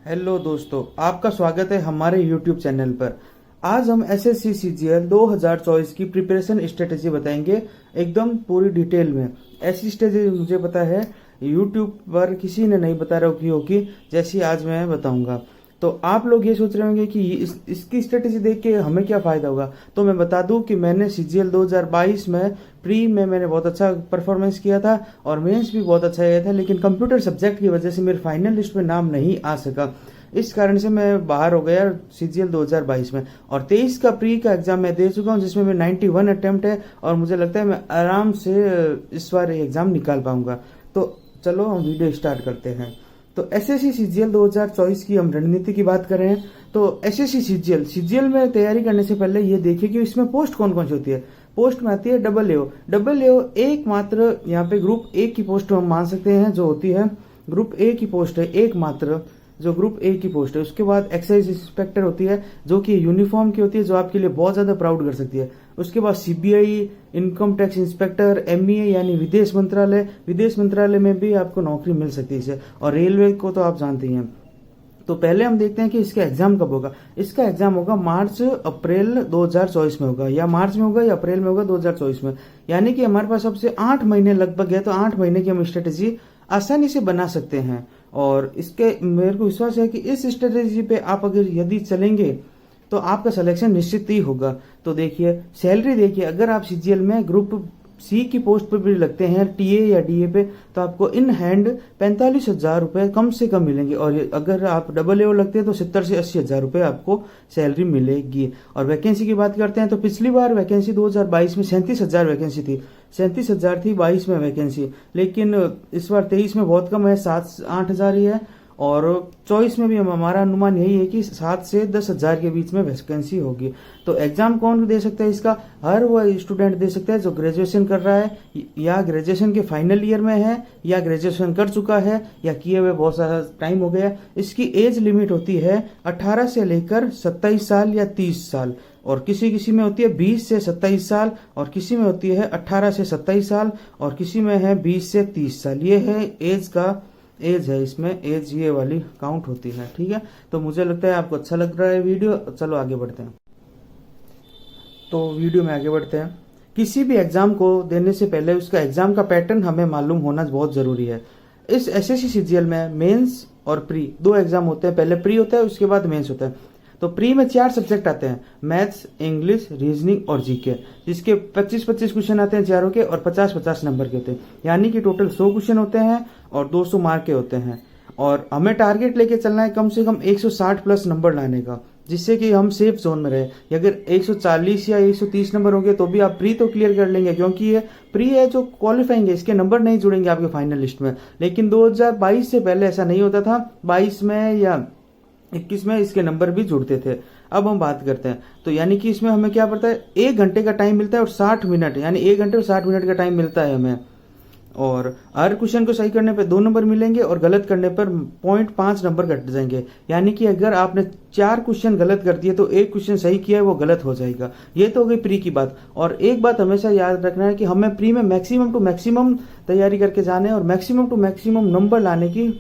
Hello दोस्तों, आपका स्वागत है हमारे YouTube चैनल पर। आज हम एसएससी सीजीएल 2024 की प्रिपरेशन स्ट्रेटेजी बताएंगे एकदम पूरी डिटेल में। ऐसी स्ट्रेटेजी मुझे पता है YouTube पर किसी ने नहीं बता रखी होगी जैसी आज मैं बताऊंगा। तो आप लोग ये सोच रहे होंगे कि इसकी स्ट्रेटेजी देख के हमें क्या फायदा होगा। तो मैं बता दूं कि मैंने सीजीएल 2022 में प्री में मैंने बहुत अच्छा परफॉर्मेंस किया था और मेंस भी बहुत अच्छा गया था, लेकिन कंप्यूटर सब्जेक्ट की वजह से मेरे फाइनल लिस्ट में नाम नहीं आ सका। इस कारण से मैं बाहर हो गया सीजीएल 2022 में। और 23 का प्री का एग्जाम मैं दे चुका हूं जिसमें मैं 91 अटेम्प्ट है और मुझे लगता है मैं आराम से इस बार एग्जाम निकाल पाऊंगा। तो चलो हम वीडियो स्टार्ट करते हैं। तो एसएससी सीजीएल 2024 की हम रणनीति की बात करें तो एसएससी सीजीएल में तैयारी करने से पहले ये देखिए कि इसमें पोस्ट कौन कौन सी होती है। पोस्ट में आती है डबल एओ एकमात्र यहाँ पे ग्रुप ए की पोस्ट हम मान सकते हैं जो होती है ग्रुप ए की पोस्ट है, एकमात्र जो ग्रुप ए की पोस्ट है। उसके बाद एक्साइज इंस्पेक्टर होती है जो कि यूनिफॉर्म की होती है, जो आपके लिए बहुत ज्यादा प्राउड कर सकती है। उसके बाद CBI income tax inspector, MEA यानी विदेश मंत्रालय में भी आपको नौकरी मिल सकती है इसे। और रेलवे को तो आप जानते ही हैं। तो पहले हम देखते हैं कि इसका एग्जाम कब होगा। इसका एग्जाम होगा मार्च अप्रैल 2024 में होगा, या मार्च में होगा या अप्रैल में होगा 2024 में। यानी कि हमारे पास सबसे 8 महीने लगभग है, तो 8 महीने की हम स्ट्रेटेजी आसानी से बना सकते हैं। और इसके मेरे को विश्वास है कि इस स्ट्रेटेजी पे आप अगर यदि चलेंगे तो आपका सिलेक्शन निश्चित ही होगा। तो देखिए सैलरी देखिए, अगर आप सीजीएल में ग्रुप सी की पोस्ट पर भी लगते हैं टीए या डीए पे, तो आपको इन हैंड 45,000 रुपए कम से कम मिलेंगे। और अगर आप डबल एओ लगते हैं तो 70 से 80,000 रुपए आपको सैलरी मिलेगी। और वैकेंसी की बात करते हैं तो पिछली बार वैकेंसी 2022 में 37,000 वैकेंसी थी, 37,000 थी 22 में वैकेंसी, लेकिन इस बार 23 में बहुत कम है, 7-8,000 ही है। और 24 में भी हमारा अनुमान यही है कि 7 से 10,000 के बीच में वैकेंसी होगी। तो एग्जाम कौन दे सकता है इसका? हर वह स्टूडेंट दे सकता है जो ग्रेजुएशन कर रहा है, या ग्रेजुएशन के फाइनल ईयर में है, या ग्रेजुएशन कर चुका है, या किए हुए बहुत सारा टाइम हो गया। इसकी एज लिमिट होती है 18 से लेकर 27 साल या 30 साल, और किसी किसी में होती है 20 से 27 साल, और किसी में होती है 18 से 27 साल, और किसी में है 20 से 30 साल। ये है एज है, इसमें एज ये वाली काउंट होती है। ठीक है, तो मुझे लगता है आपको अच्छा लग रहा है वीडियो। चलो आगे बढ़ते हैं। तो वीडियो में आगे बढ़ते हैं। किसी भी एग्जाम को देने से पहले उसका एग्जाम का पैटर्न हमें मालूम होना बहुत जरूरी है। इस एसएससी सीजीएल में मेंस और प्री 2 एग्जाम होते हैं। पहले प्री होता है, उसके बाद मेंस होता है। तो प्री में 4 सब्जेक्ट आते हैं, मैथ्स, इंग्लिश, रीजनिंग और जीके, जिसके 25-25 क्वेश्चन आते हैं चारों के, और 50-50 नंबर के होते हैं। यानी कि टोटल 100 क्वेश्चन होते हैं और 200 मार्क के होते हैं। और हमें टारगेट लेके चलना है कम से कम 160 प्लस नंबर लाने का, जिससे कि हम सेफ जोन में रहे। अगर 140 या 130 नंबर होंगे तो भी आप प्री तो क्लियर कर लेंगे, क्योंकि ये प्री है जो क्वालिफाइंग है, इसके नंबर नहीं जुड़ेंगे आपके फाइनल लिस्ट में। लेकिन 2022 से पहले ऐसा नहीं होता था, 22 में या 21 में इसके नंबर भी जुड़ते थे। अब हम बात करते हैं, तो यानी कि इसमें हमें क्या पड़ता है, 1 घंटे का टाइम मिलता है और 60 मिनट, यानी 1 घंटे और 60 मिनट का टाइम मिलता है हमें। और हर क्वेश्चन को सही करने पे 2 नंबर मिलेंगे और गलत करने पर 0.5 नंबर कट जाएंगे। यानी कि अगर आपने 4 क्वेश्चन गलत कर दिए तो 1 क्वेश्चन सही किया है वो गलत हो जाएगा। ये तो हो गई प्री की बात। और एक बात हमेशा याद रखना है कि हमें प्री में मैक्सिमम टू मैक्सिमम तैयारी करके जाने और मैक्सिमम टू मैक्सिमम नंबर लाने की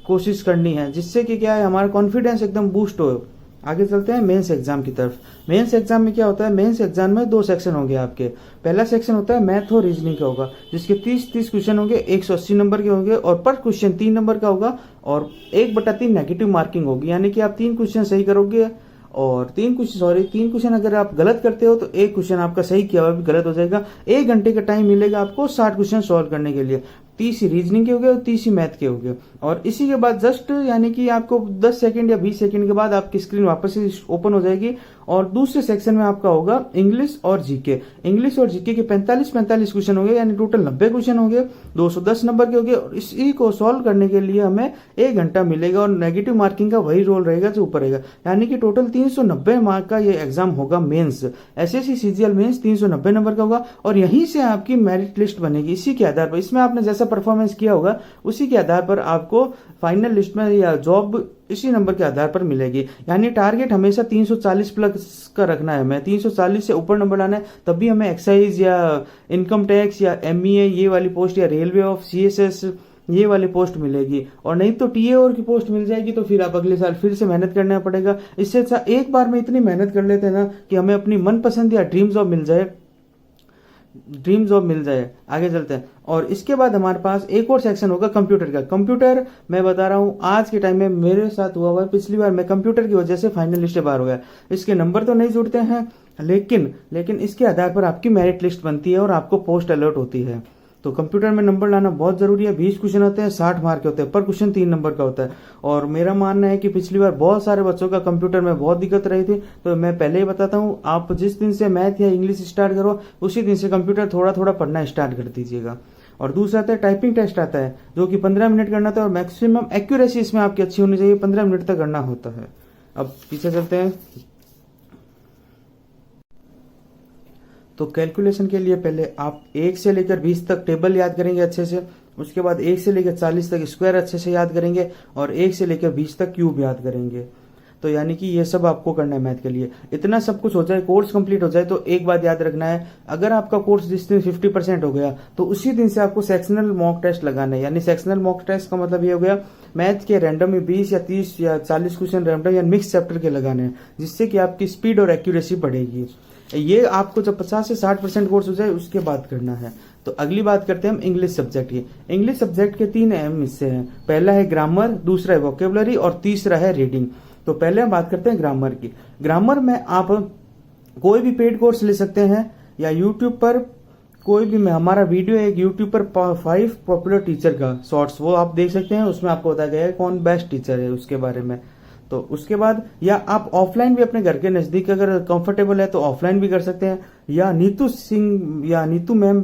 कोशिश करनी है, जिससे कि क्या है, हमारा कॉन्फिडेंस एकदम बूस्ट हो। आगे चलते हैं मेंस एग्जाम की तरफ। मेंस एग्जाम में क्या होता है, मेंस एग्जाम में 2 सेक्शन होंगे आपके। पहला सेक्शन होता है मैथ और रीजनिंग का होगा, जिसके 30 क्वेश्चन होंगे, 180 नंबर के होंगे, और पर क्वेश्चन 3 नंबर का होगा, और 1/3 नेगेटिव मार्किंग होगी। यानी कि आप 3 क्वेश्चन सही करोगे और 3 क्वेश्चन अगर आप गलत करते हो तो 1 क्वेश्चन आपका सही किया हुआ भी गलत हो जाएगा। 1 घंटे का टाइम मिलेगा आपको 60 क्वेश्चन सॉल्व करने के लिए। 30 रीजनिंग के हो गए और 30 मैथ के हो गए। और इसी के बाद जस्ट यानी कि आपको 10 सेकंड या 20 सेकंड के बाद आपकी स्क्रीन वापस से ओपन हो जाएगी, और दूसरे सेक्शन में आपका होगा इंग्लिश और जीके। इंग्लिश और जीके के 45 क्वेश्चन होंगे, यानी टोटल 90 क्वेश्चन होंगे, 210 नंबर के होंगे। और इसी को सॉल्व करने के लिए हमें 1 घंटा मिलेगा, और नेगेटिव मार्किंग का वही रोल रहेगा जो ऊपर रहेगा। यानी कि टोटल 390 मार्क का ये एग्जाम होगा मेंस। एसएससी सीजीएल मेंस 390 नंबर का होगा, और यहीं से आपकी मेरिट लिस्ट बनेगी। इसी के आधार पर, इसमें आपने जैसा परफॉर्मेंस किया होगा उसी के आधार पर आपको फाइनल लिस्ट में या जॉब इसी नंबर के आधार पर मिलेगी। यानी टारगेट हमेशा 340 प्लस का रखना है, हमें 340 से ऊपर नंबर लाना है, तभी हमें एक्साइज या इनकम टैक्स या एमईए ये वाली पोस्ट, या रेलवे ऑफ सीएसएस ये वाली पोस्ट मिलेगी, और नहीं तो टीए और की पोस्ट मिल जाएगी, तो फिर आप अगले साल फिर से मेहनत करना पड़ेगा। इससे अच्छा एक बार में इतनी मेहनत कर लेते हैं ना कि हमें अपनी मनपसंद या ड्रीम जॉब मिल जाए, ड्रीम जॉब मिल जाए। आगे चलते हैं। और इसके बाद हमारे पास एक और सेक्शन होगा कंप्यूटर का। कंप्यूटर मैं बता रहा हूं आज के टाइम में मेरे साथ हुआ है, पिछली बार मैं कंप्यूटर की वजह से फाइनल लिस्ट से बाहर हो गया। इसके नंबर तो नहीं जुड़ते हैं, लेकिन इसके आधार पर आपकी मेरिट लिस्ट बनती है और आपको पोस्ट अलर्ट होती है। तो कंप्यूटर में नंबर लाना बहुत जरूरी है। 20 क्वेश्चन होते हैं, 60 मार्क के होते हैं, पर क्वेश्चन 3 नंबर का होता है। और मेरा मानना है कि पिछली बार बहुत सारे बच्चों का कंप्यूटर में बहुत दिक्कत रही थी। तो मैं पहले ही बताता हूँ, आप जिस दिन से मैथ या इंग्लिश स्टार्ट करो उसी दिन से कंप्यूटर थोड़ा थोड़ा पढ़ना स्टार्ट कर दीजिएगा। और दूसरा आता है टाइपिंग टेस्ट आता है, जो कि 15 मिनट करना था, और मैक्सिमम एक्यूरेसी इसमें आपकी अच्छी होनी चाहिए, 15 मिनट तक करना होता है। अब पीछे चलते हैं। तो कैलकुलेशन के लिए पहले आप 1 से लेकर 20 तक टेबल याद करेंगे अच्छे से, उसके बाद 1 से लेकर 40 तक स्क्वायर अच्छे से याद करेंगे, और 1 से लेकर 20 तक क्यूब याद करेंगे। तो यानी कि ये सब आपको करना है मैथ के लिए। इतना सब कुछ हो जाए, कोर्स कंप्लीट हो जाए, तो एक बात याद रखना है, अगर आपका कोर्स जिस दिन 50% हो गया तो उसी दिन से आपको सेक्शनल मॉक टेस्ट लगाना है। यानी सेक्शनल मॉक टेस्ट का मतलब ये हो गया, मैथ के रैंडम में 20 या 30 या 40 क्वेश्चन रैंडम या मिक्स चैप्टर के लगाने हैं, जिससे कि आपकी स्पीड और एक्यूरेसी बढ़ेगी। ये आपको जब 50 से 60% कोर्स हो जाए उसके बाद करना है। तो अगली बात करते हैं हम इंग्लिश सब्जेक्ट की। इंग्लिश सब्जेक्ट के 3 अहम हिस्से हैं। पहला है ग्रामर, दूसरा है वोकेबलरी, और तीसरा है रीडिंग। तो पहले हम बात करते हैं ग्रामर की। ग्रामर में आप कोई भी पेड कोर्स ले सकते हैं, या यूट्यूब पर कोई भी, हमारा वीडियो एक यूट्यूब पर 5 पॉपुलर टीचर का शॉर्ट्स, वो आप देख सकते हैं। उसमें आपको बताया गया है कौन बेस्ट टीचर है उसके बारे में। तो उसके बाद या आप ऑफलाइन भी अपने घर के नजदीक अगर कंफर्टेबल है तो ऑफलाइन भी कर सकते हैं, या नीतू सिंह या नीतू मैम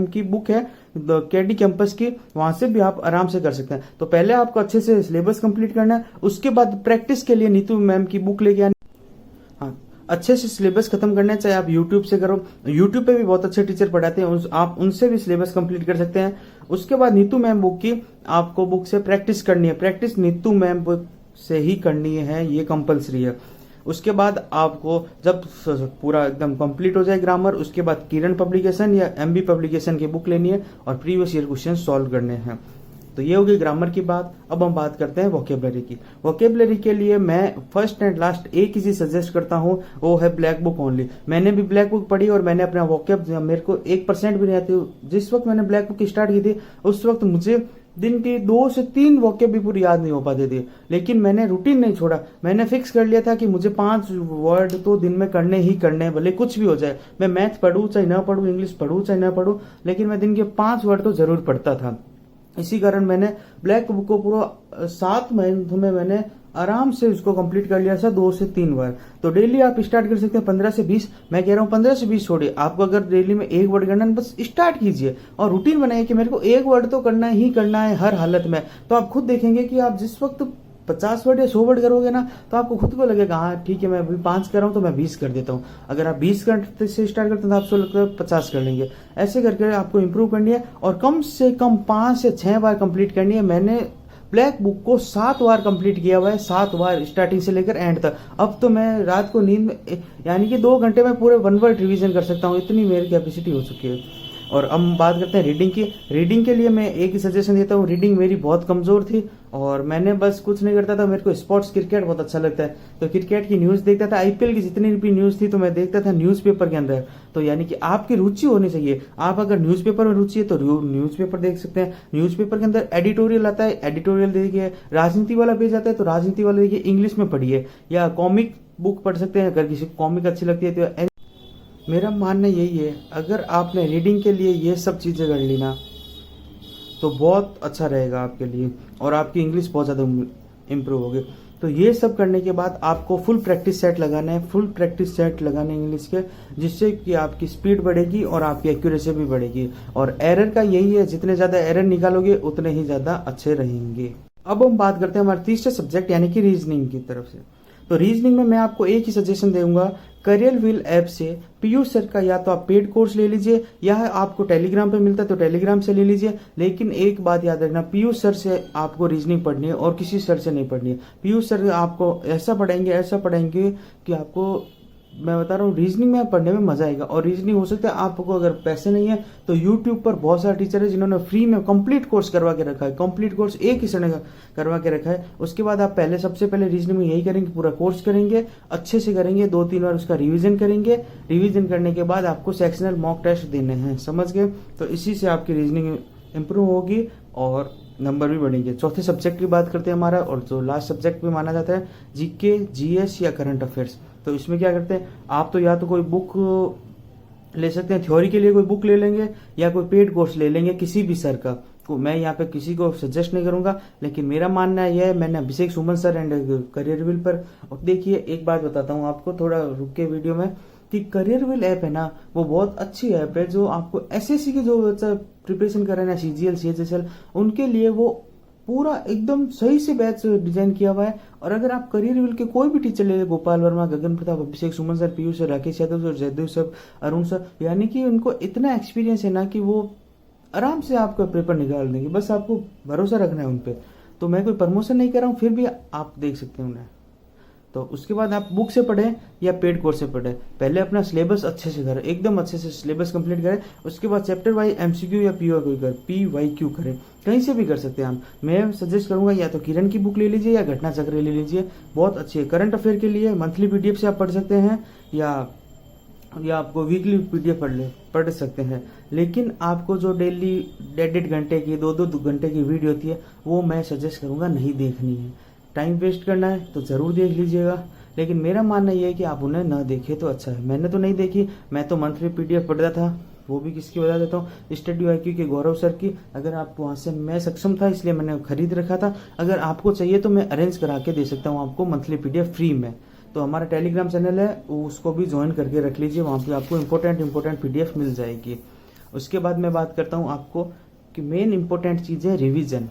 की बुक है केडी कैंपस की, वहां से भी आप आराम से कर सकते हैं। तो पहले आपको अच्छे से सिलेबस कंप्लीट करना है, उसके बाद प्रैक्टिस के लिए नीतू मैम की बुक लेके आनी। हाँ, अच्छे से सिलेबस खत्म करना है, चाहे आप यूट्यूब से करो, यूट्यूब पे भी बहुत अच्छे टीचर पढ़ाते हैं, आप उनसे भी सिलेबस कंप्लीट कर सकते हैं। उसके बाद नीतू मैम बुक की आपको बुक से प्रैक्टिस करनी है, प्रैक्टिस नीतू मैम बुक से ही करनी है, ये कंपलसरी है। उसके बाद आपको जब पूरा एकदम कंप्लीट हो जाए ग्रामर, उसके बाद किरण पब्लिकेशन या एमबी पब्लिकेशन की बुक लेनी है और प्रीवियस ईयर क्वेश्चन सॉल्व करने हैं। तो ये होगी ग्रामर की बात। अब हम बात करते हैं वोकेबलरी की। वोकेबलरी के लिए मैं फर्स्ट एंड लास्ट एक ही चीज सजेस्ट करता हूँ, वो है ब्लैक बुक ओनली। मैंने भी ब्लैक बुक पढ़ी और मैंने अपना वोकेब, मेरे को 1% भी नहीं आती, जिस वक्त मैंने ब्लैक बुक स्टार्ट की थी उस वक्त मुझे दिन की 2 से 3 वोकेब भी पूरी याद नहीं हो पाते थे। लेकिन मैंने रूटीन नहीं छोड़ा, मैंने फिक्स कर लिया था कि मुझे 5 वर्ड तो दिन में करने ही करने हैं, भले कुछ भी हो जाए। मैं मैथ पढ़ूं चाहे ना पढ़ूं, इंग्लिश पढ़ूं चाहे ना पढ़ूं, लेकिन मैं दिन के 5 वर्ड तो जरूर पढ़ता था। इसी कारण मैंने ब्लैक बुक को पूरा 7 महीनों में मैंने आराम से उसको कंप्लीट कर लिया था 2 से 3 बार। तो डेली आप स्टार्ट कर सकते हैं 15 से 20। मैं कह रहा हूँ 15 से 20 छोड़िए, आपको अगर डेली में 1 वर्ड करना है बस स्टार्ट कीजिए और रूटीन बनाइए कि मेरे को 1 वर्ड तो करना ही करना है हर हालत में। तो आप खुद देखेंगे कि आप जिस वक्त 50 वर्ड या 100 वर्ड करोगे ना, तो आपको खुद को लगेगा हाँ ठीक है, मैं अभी 5 कर रहा हूँ तो मैं 20 कर देता हूँ। अगर आप 20 करते से स्टार्ट करते हैं तो आपको लगता है 50 कर लेंगे। ऐसे करके आपको इंप्रूव करनी है और कम से कम 5 से 6 बार कंप्लीट करनी है। मैंने ब्लैक बुक को 7 बार कंप्लीट किया हुआ है, 7 बार स्टार्टिंग से लेकर एंड तक। अब तो मैं रात को नींद में यानी कि 2 घंटे में पूरे 1 वर्ड रिवीजन कर सकता हूँ, इतनी मेरी कैपेसिटी हो चुकी है। और अब हम बात करते हैं रीडिंग की। रीडिंग के लिए मैं एक ही सजेशन देता हूँ, रीडिंग मेरी बहुत कमजोर थी और मैंने बस कुछ नहीं करता था। मेरे को स्पोर्ट्स क्रिकेट बहुत अच्छा लगता है, तो क्रिकेट की न्यूज देखता था। आईपीएल की जितनी भी न्यूज थी तो मैं देखता था न्यूज़पेपर के अंदर। तो यानी कि आपकी रुचि होनी चाहिए। आप अगर न्यूज़पेपर में रुचि है तो न्यूज़पेपर देख सकते हैं। न्यूज़पेपर के अंदर एडिटोरियल आता है, एडिटोरियल देखिए। राजनीति वाला पेज आता है तो राजनीति वाला देखिए, इंग्लिश में पढ़िए। या कॉमिक बुक पढ़ सकते हैं, अगर किसी कॉमिक अच्छी लगती है तो। मेरा मानना यही है, अगर आपने रीडिंग के लिए ये सब चीजें कर ली ना तो बहुत अच्छा रहेगा आपके लिए और आपकी इंग्लिश बहुत ज्यादा इंप्रूव होगी। तो ये सब करने के बाद आपको फुल प्रैक्टिस सेट लगाना है, फुल प्रैक्टिस सेट लगाने इंग्लिश के, जिससे कि आपकी स्पीड बढ़ेगी और आपकी एक्यूरेसी भी बढ़ेगी। और एरर का यही है, जितने ज्यादा एरर निकालोगे उतने ही ज्यादा अच्छे रहेंगे। अब हम बात करते हैं हमारे तीसरे सब्जेक्ट यानी कि रीजनिंग की तरफ से। तो रीजनिंग में मैं आपको एक ही सजेशन दूंगा, करियर व्हील ऐप से पीयूष सर का या तो आप पेड कोर्स ले लीजिए या आपको टेलीग्राम पे मिलता है तो टेलीग्राम से ले लीजिए। लेकिन एक बात याद रखना, पीयूष सर से आपको रीजनिंग पढ़नी है और किसी सर से नहीं पढ़नी है। पीयूष सर आपको ऐसा पढ़ाएंगे कि आपको मैं बता रहा हूँ रीजनिंग में पढ़ने में मजा आएगा। और रीजनिंग हो सकता है आपको अगर पैसे नहीं है तो यूट्यूब पर बहुत सारे टीचर है जिन्होंने फ्री में कंप्लीट कोर्स करवा के रखा है, कंप्लीट कोर्स एक ही समय करवा के रखा है। उसके बाद आप सबसे पहले रीजनिंग में यही करेंगे, पूरा कोर्स करेंगे, अच्छे से करेंगे, 2-3 बार उसका रिविजन करेंगे। रिविजन करने के बाद आपको सेक्शनल मॉक टेस्ट देने हैं, समझ गए? तो इसी से आपकी रीजनिंग इंप्रूव होगी और नंबर भी बढ़ेंगे। चौथे सब्जेक्ट की बात करते हैं हमारा, और जो लास्ट सब्जेक्ट भी माना जाता है जीके, जीएस या करंट अफेयर्स। तो इसमें क्या करते हैं आप, तो या तो कोई बुक ले सकते हैं, थ्योरी के लिए कोई बुक ले लेंगे या कोई पेड कोर्स ले लेंगे किसी भी सर का। मैं यहाँ पे किसी को सजेस्ट नहीं करूंगा, लेकिन मेरा मानना यह है, मैंने अभिषेक Suman sir and career will पर। और देखिए एक बात बताता हूँ आपको, थोड़ा रुक के वीडियो में, कि करियर विल ऐप है ना, वो बहुत अच्छी ऐप है जो आपको एसएससी के जो बच्चा प्रिपरेशन कर रहे हैं, सीजीएल, सीएचएसएल, उनके लिए वो पूरा एकदम सही से बैच डिजाइन किया हुआ है। और अगर आप करियर विल के कोई भी टीचर ले, Gopal Verma, Gagan Pratap, Abhishek Suman sir, Piyush sir, Rakesh Yadav sir, Jaidev sir, Arun sir, यानी कि उनको इतना एक्सपीरियंस है ना कि वो आराम से आपका पेपर निकाल देंगे, बस आपको भरोसा रखना है उन पे। तो मैं कोई प्रमोशन नहीं कर रहा हूँ, फिर भी आप देख सकते हैं उन्हें। तो उसके बाद आप बुक से पढ़ें या पेड कोर्स से पढ़ें, पहले अपना सिलेबस अच्छे से करें, एकदम अच्छे से सिलेबस कंप्लीट करें। उसके बाद चैप्टर वाइज एमसीक्यू या पीवाईक्यू करें, कहीं से भी कर सकते हैं आप। मैं सजेस्ट करूंगा या तो किरण की बुक ले लीजिए या घटना चक्र ले लीजिए, बहुत अच्छी है। करंट अफेयर के लिए मंथली पीडीएफ से आप पढ़ सकते हैं या आपको वीकली पीडीएफ पढ़ सकते हैं। लेकिन आपको जो डेली 1.5 घंटे की, 2-2 घंटे की वीडियो होती है, वो मैं सजेस्ट करूंगा नहीं देखनी है। टाइम वेस्ट करना है तो जरूर देख लीजिएगा, लेकिन मेरा मानना यह है कि आप उन्हें ना देखें तो अच्छा है। मैंने तो नहीं देखी, मैं तो मंथली पीडीएफ पढ़ता था, वो भी किसकी बता देता हूँ, स्टडी आईक्यू के गौरव सर की। अगर आप वहां से, मैं सक्षम था इसलिए मैंने खरीद रखा था, अगर आपको चाहिए तो मैं अरेंज करा के दे सकता हूँ आपको मंथली पीडीएफ फ्री में। तो हमारा टेलीग्राम चैनल है, उसको भी ज्वाइन करके रख लीजिए, वहां पे आपको इंपॉर्टेंट पीडीएफ मिल जाएगी। उसके बाद मैं बात करता हूँ आपको कि मेन इंपॉर्टेंट चीज है रिवीजन।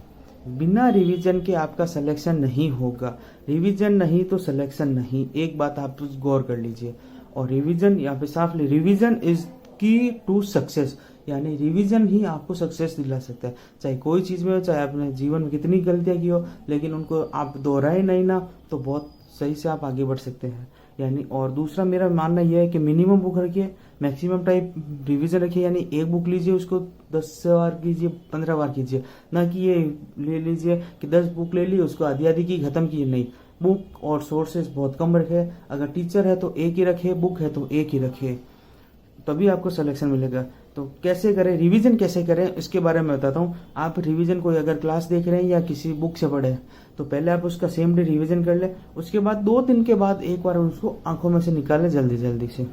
बिना रिवीजन के आपका सिलेक्शन नहीं होगा, रिवीजन नहीं तो सिलेक्शन नहीं, एक बात आप गौर कर लीजिए। और रिवीजन यहाँ पे साफ, रिवीजन इज की टू सक्सेस, यानी रिवीजन ही आपको सक्सेस दिला सकता है। चाहे कोई चीज में हो, चाहे आपने जीवन में कितनी गलतियां की हो, लेकिन उनको आप दोहराए नहीं ना, तो बहुत सही से आप आगे बढ़ सकते हैं। यानी, और दूसरा मेरा मानना यह है कि मिनिमम बुक रखिए, मैक्सिमम टाइप रिवीजन रखिए। यानी एक बुक लीजिए, उसको 10 बार कीजिए, 15 बार कीजिए, ना कि ये ले लीजिए कि 10 बुक ले ली, उसको आधी आधी की खत्म की। नहीं, बुक और सोर्सेज बहुत कम रखे। अगर टीचर है तो एक ही रखे, बुक है तो एक ही रखे, तभी आपको सिलेक्शन मिलेगा। तो कैसे करें, रिवीजन कैसे करें, इसके बारे में बताता हूँ। आप रिवीजन कोई अगर क्लास देख रहे हैं या किसी बुक से पढ़े, तो पहले आप उसका सेम डे रिवीजन कर ले। उसके बाद 2 दिन के बाद एक बार उसको आंखों में से निकालें जल्दी जल्दी से,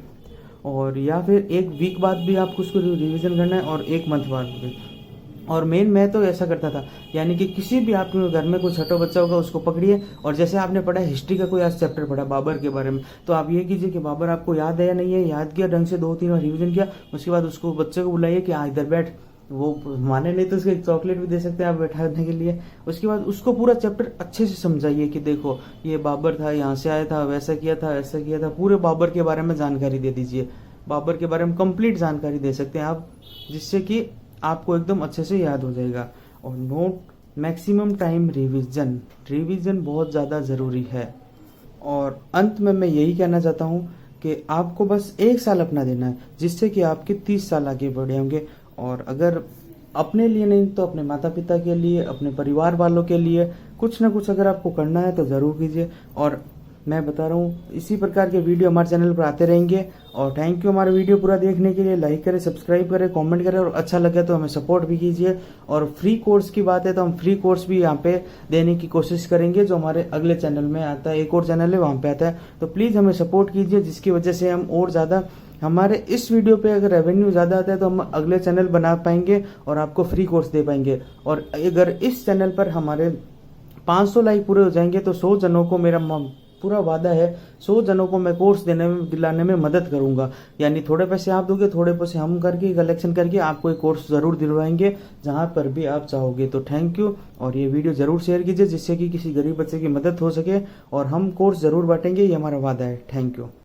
और या फिर 1 वीक बाद भी आपको उसको रिवीजन करना है और 1 मंथ बाद भी। और मैं तो ऐसा करता था, यानी कि किसी भी आपके घर में कोई छोटा बच्चा होगा उसको पकड़िए, और जैसे आपने पढ़ा हिस्ट्री का कोई आज चैप्टर पढ़ा बाबर के बारे में, तो आप ये कीजिए कि बाबर आपको याद है या नहीं है, याद किया ढंग से, 2-3 बार रिवीजन किया। उसके बाद उसको, बच्चे को बुलाइए कि हाँ इधर बैठ, वो माने नहीं तो उसको एक चॉकलेट भी दे सकते हैं आप बैठाने के लिए। उसके बाद उसको पूरा चैप्टर अच्छे से समझाइए कि देखो ये बाबर था, यहाँ से आया था, वैसा किया था, ऐसा किया था, पूरे बाबर के बारे में जानकारी दे दीजिए। बाबर के बारे में कंप्लीट जानकारी दे सकते हैं आप, जिससे कि आपको एकदम अच्छे से याद हो जाएगा। और नोट, मैक्सिमम टाइम रिवीजन बहुत ज़्यादा ज़रूरी है। और अंत में मैं यही कहना चाहता हूँ कि आपको बस 1 साल अपना देना है, जिससे कि आपके 30 साल आगे बढ़े होंगे। और अगर अपने लिए नहीं तो अपने माता पिता के लिए, अपने परिवार वालों के लिए कुछ ना कुछ अगर आपको करना है तो ज़रूर कीजिए। और मैं बता रहा हूँ, इसी प्रकार के वीडियो हमारे चैनल पर आते रहेंगे। और थैंक यू हमारे वीडियो पूरा देखने के लिए। लाइक करें, सब्सक्राइब करें, कमेंट करें, और अच्छा लगे तो हमें सपोर्ट भी कीजिए। और फ्री कोर्स की बात है तो हम फ्री कोर्स भी यहाँ पे देने की कोशिश करेंगे, जो हमारे अगले चैनल में आता है, एक और चैनल है वहाँ पे आता है। तो प्लीज़ हमें सपोर्ट कीजिए, जिसकी वजह से हम और ज़्यादा, हमारे इस वीडियो पे अगर रेवेन्यू ज़्यादा आता है तो हम अगले चैनल बना पाएंगे और आपको फ्री कोर्स दे पाएंगे। और अगर इस चैनल पर हमारे 500 लाइक पूरे हो जाएंगे तो 100 जनों को, मेरा पूरा वादा है, 100 जनों को मैं कोर्स दिलाने में मदद करूंगा। यानी थोड़े पैसे आप दोगे, थोड़े पैसे हम करके कलेक्शन करके आपको एक कोर्स जरूर दिलवाएंगे, जहां पर भी आप चाहोगे। तो थैंक यू, और ये वीडियो जरूर शेयर कीजिए, जिससे कि किसी गरीब बच्चे की मदद हो सके, और हम कोर्स जरूर बांटेंगे, ये हमारा वादा है। Thank you.